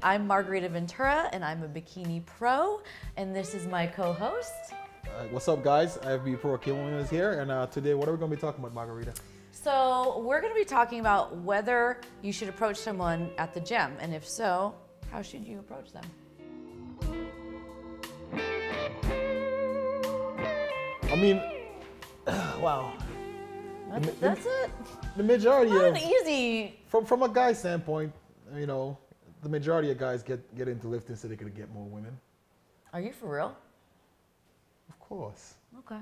I'm Margarita Ventura, and I'm a bikini pro, and this is my co-host. What's up, guys? IFB Pro Akim is here, and today, what are we going to be talking about, Margarita? So we're going to be talking about whether you should approach someone at the gym, and if so, how should you approach them? I mean, wow. That's it. The majority Not of easy. From a guy standpoint, you know, the majority of guys get into lifting so they can get more women. Are you for real? Of course. Okay.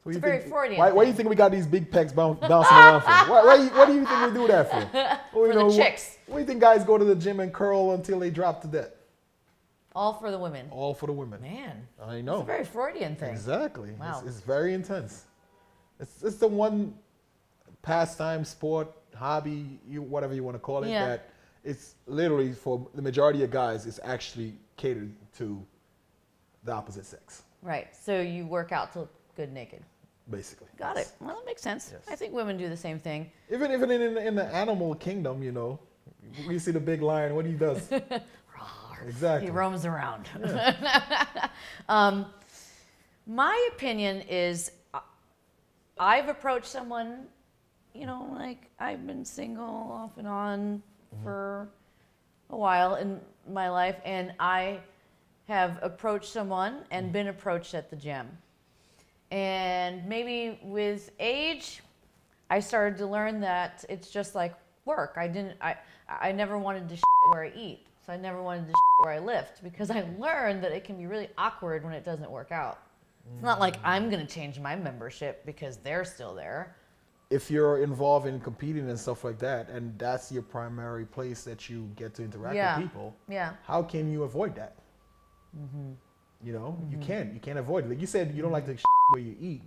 So it's a very Freudian. Why do you think we got these big pecs bouncing around for? What do you think we do that for? For the chicks. What do you think guys go to the gym and curl until they drop to death? All for the women. All for the women. Man. I know. It's a very Freudian thing. Exactly. Wow. It's very intense. It's the one pastime, sport, hobby, whatever you want to call it, that it's literally for the majority of guys, it's actually catered to the opposite sex. Right. So you work out to look good naked. Basically. Got it. Well, that makes sense. Yes. I think women do the same thing. Even in the animal kingdom, you know, we see the big lion, what he does. Exactly. He roams around. Yeah. My opinion is I've approached someone, you know, like I've been single off and on for a while in my life, and I have approached someone and been approached at the gym. And maybe with age, I started to learn that it's just like work. I never wanted to shit where I eat. So I never wanted to shit where I lift, because I learned that it can be really awkward when it doesn't work out. It's not like I'm going to change my membership because they're still there. If you're involved in competing and stuff like that, and that's your primary place that you get to interact with people, how can you avoid that? You know, you can't avoid it. Like you said, you don't like to shit where you eat,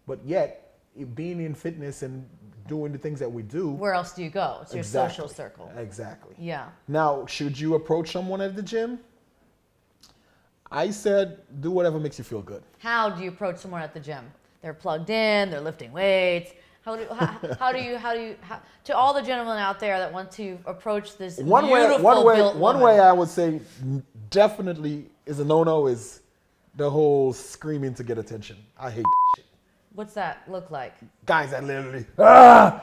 but yet being in fitness and doing the things that we do. Where else do you go? It's your social circle. Exactly. Yeah. Now, should you approach someone at the gym? I said, do whatever makes you feel good. How do you approach someone at the gym? They're plugged in, they're lifting weights. How do you to all the gentlemen out there that want to approach this One way I would say definitely is a no-no is the whole screaming to get attention. I hate that shit. What's that look like? Guys that literally, like,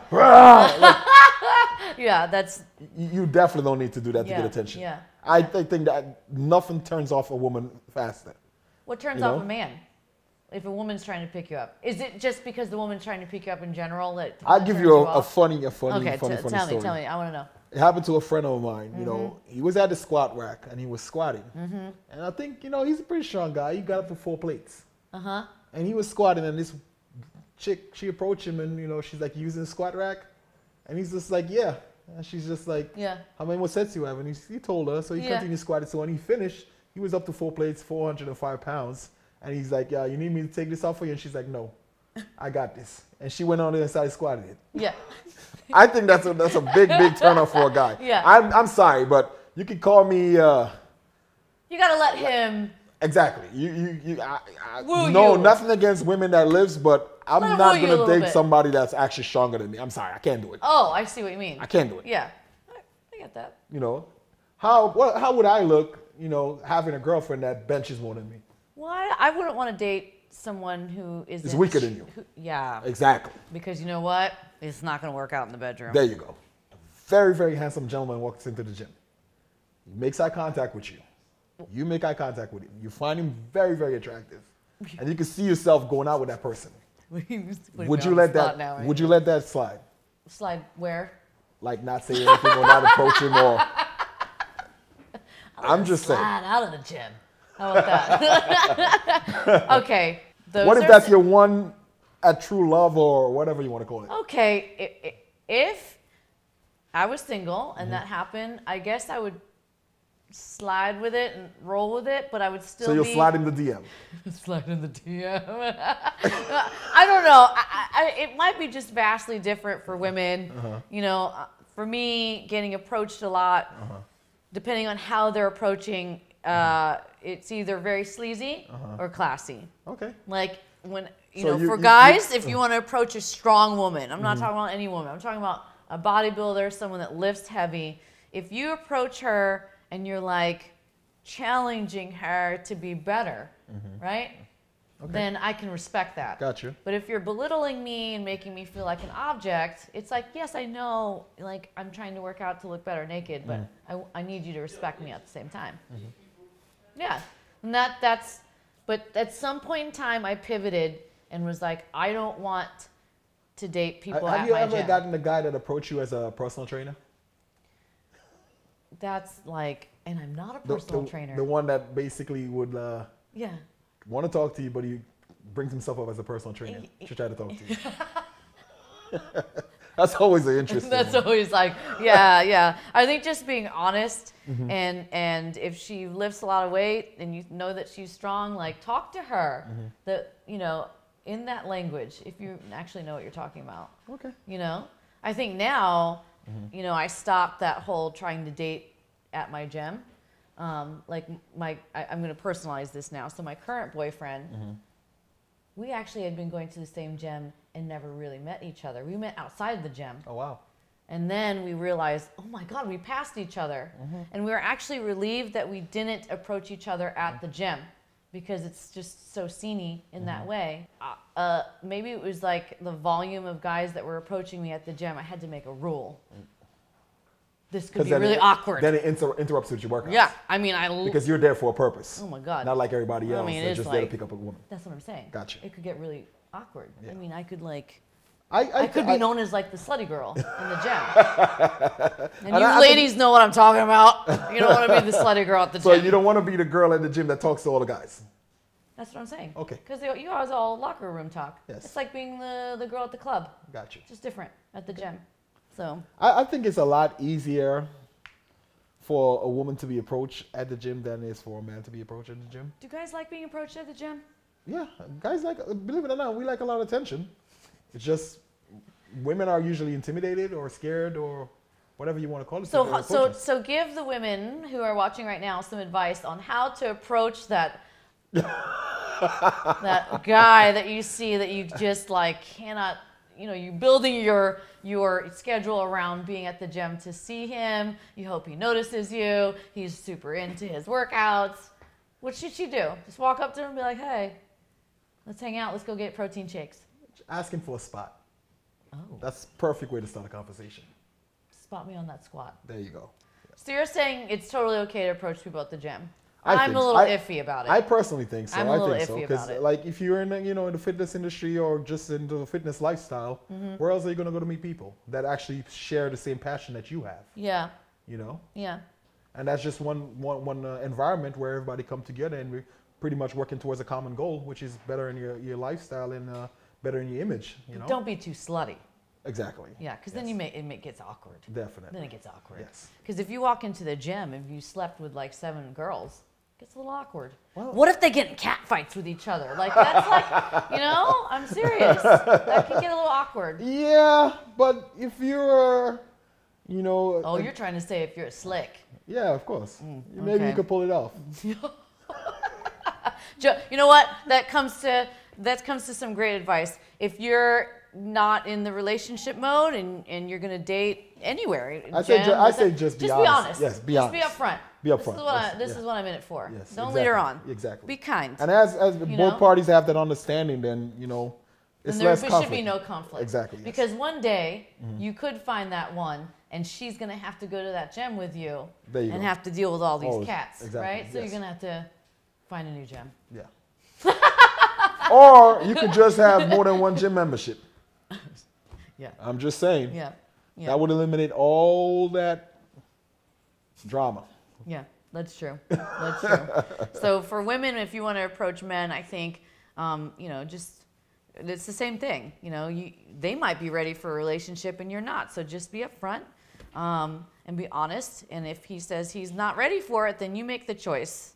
yeah, that's... You definitely don't need to do that to get attention. Yeah. I think that nothing turns off a woman faster. What turns off a man? If a woman's trying to pick you up, is it just because the woman's trying to pick you up in general that? I'll give you a funny story. Tell me. I want to know. It happened to a friend of mine. You know, he was at the squat rack and he was squatting, and I think, you know, he's a pretty strong guy. He got up to 4 plates. And he was squatting, and this chick, she approached him, and you know, she's like, using the squat rack, and he's just like, yeah. And she's just like, yeah. How many more sets you have? And he told her, so he continued squatting. So when he finished, he was up to 4 plates, 405 pounds. And he's like, yeah, you need me to take this off for you? And she's like, no, I got this. And she went on there and started squatting it. Yeah. I think that's a big turn off for a guy. Yeah. I'm sorry, but you can call me. You got to let him. Exactly. No, nothing against women that lives, but I'm not going to date somebody that's actually stronger than me. I'm sorry, I can't do it. Oh, I see what you mean. I can't do it. Yeah, I get that. You know, how would I look, you know, having a girlfriend that benches more than me? Well, I wouldn't want to date someone who is weaker than you. Yeah. Exactly. Because you know what? It's not going to work out in the bedroom. There you go. A very, very handsome gentleman walks into the gym. He makes eye contact with you. You make eye contact with him. You find him very, very attractive. And you can see yourself going out with that person. Would you let that slide? Slide where? Like not say anything or not approach him or... I'm just saying. Slide out of the gym. How about that? Okay. What if that's your one at true love or whatever you want to call it? Okay. If I was single and that happened, I guess I would slide with it and roll with it, but I would still. So you'll slide in the DM. Slide in the DM. I don't know. It might be just vastly different for women. You know, for me, getting approached a lot, depending on how they're approaching, it's either very sleazy or classy. Okay. Like when for guys, if you want to approach a strong woman, I'm not talking about any woman. I'm talking about a bodybuilder, someone that lifts heavy. If you approach her and you're like challenging her to be better, right? Okay. Then I can respect that. Gotcha. But if you're belittling me and making me feel like an object, it's like, yes, I know, like I'm trying to work out to look better naked, but I need you to respect me at the same time. Yeah, and but at some point in time, I pivoted and was like, I don't want to date people at my gym. Have you ever gotten a guy that approached you as a personal trainer? That's like, and I'm not a personal trainer. The one that basically would want to talk to you, but he brings himself up as a personal trainer to try to talk to you. That's always an interesting one. Always like, yeah. I think just being honest and if she lifts a lot of weight and you know that she's strong, like talk to her that, you know, in that language, if you actually know what you're talking about. Okay. You know, I think now, you know, I stopped that whole trying to date at my gym. Like I'm going to personalize this now. So my current boyfriend, we actually had been going to the same gym and never really met each other. We met outside the gym. Oh, wow. And then we realized, oh my God, we passed each other. And we were actually relieved that we didn't approach each other at the gym because it's just so sceney in that way. Maybe it was like the volume of guys that were approaching me at the gym. I had to make a rule. This could be really awkward. Then it interrupts with your workout. Yeah, I mean, because you're there for a purpose. Oh my God. Not like everybody else. I mean, They're just there to pick up a woman. That's what I'm saying. Gotcha. It could get really awkward. Yeah. I mean, I could like, I could be known as like the slutty girl in the gym. And you ladies know what I'm talking about. You don't want to be the slutty girl at the gym. So you don't want to be the girl at the gym that talks to all the guys. That's what I'm saying. Okay. Because you always all locker room talk. Yes. It's like being the girl at the club. Gotcha. Just different at the gym. So I think it's a lot easier for a woman to be approached at the gym than it is for a man to be approached at the gym. Do guys like being approached at the gym? Yeah, guys like, believe it or not, we like a lot of attention. It's just women are usually intimidated or scared or whatever you want to call it. So give the women who are watching right now some advice on how to approach that that guy that you see that you just like cannot, you know, you're building your schedule around being at the gym to see him. You hope he notices you. He's super into his workouts. What should she do? Just walk up to him and be like, hey, let's hang out. Let's go get protein shakes. Ask him for a spot. Oh. That's the perfect way to start a conversation. Spot me on that squat. There you go. Yeah. So you're saying it's totally okay to approach people at the gym? I'm a little iffy about it. I personally think so. I'm a little iffy about it. Like if you're in in the fitness industry or just into the fitness lifestyle, where else are you going to go to meet people that actually share the same passion that you have? Yeah. You know? Yeah. And that's just one environment where everybody come together and we're pretty much working towards a common goal, which is better in your lifestyle and better in your image. You know? Don't be too slutty. Exactly. Yeah, because then it gets awkward. Definitely. Then it gets awkward. Yes. Because if you walk into the gym, if you slept with like 7 girls, it gets a little awkward. Well, what if they get in cat fights with each other? Like that's like, you know, I'm serious. That can get a little awkward. Yeah, but if you're, you know. Oh, you're trying to say if you're slick. Yeah, of course. Maybe you could pull it off. You know what? That comes to some great advice. If you're not in the relationship mode and you're going to date anywhere. I say just be honest. Yes, be honest. Just be upfront. Be upfront. This is what I'm in it for. Yes, don't lead her on. Exactly. Be kind. And as both parties have that understanding, then, you know, it's less conflict. There should be no conflict. Exactly. Yes. Because one day you could find that one and she's going to have to go to that gym with you and have to deal with all these cats, right? So you're going to have to find a new gym. Yeah. Or you could just have more than one gym membership. Yeah. I'm just saying. Yeah. That would eliminate all that drama. Yeah, that's true. That's true. So for women, if you want to approach men, I think, you know, just it's the same thing. You know, they might be ready for a relationship and you're not. So just be upfront and be honest. And if he says he's not ready for it, then you make the choice.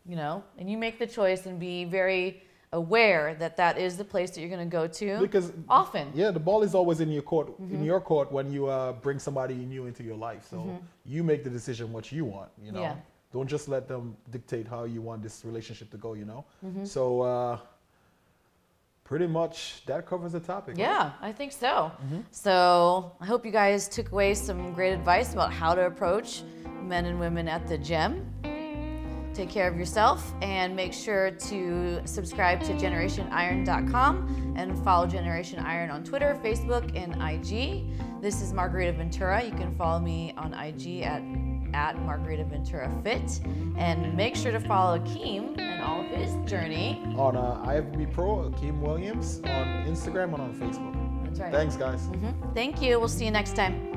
You know, and you make the choice and be very aware that that is the place that you're going to go to because often. Yeah, the ball is always in your court. In your court when you bring somebody new into your life. So you make the decision what you want. You know, don't just let them dictate how you want this relationship to go. You know, so pretty much that covers the topic. Yeah, I think so. So I hope you guys took away some great advice about how to approach men and women at the gym. Take care of yourself and make sure to subscribe to GenerationIron.com and follow Generation Iron on Twitter, Facebook, and IG. This is Margarita Ventura. You can follow me on IG at Margarita Ventura Fit, and make sure to follow Akim and all of his journey on IFB Pro, Akim Williams, on Instagram and on Facebook. That's right. Thanks, guys. Thank you. We'll see you next time.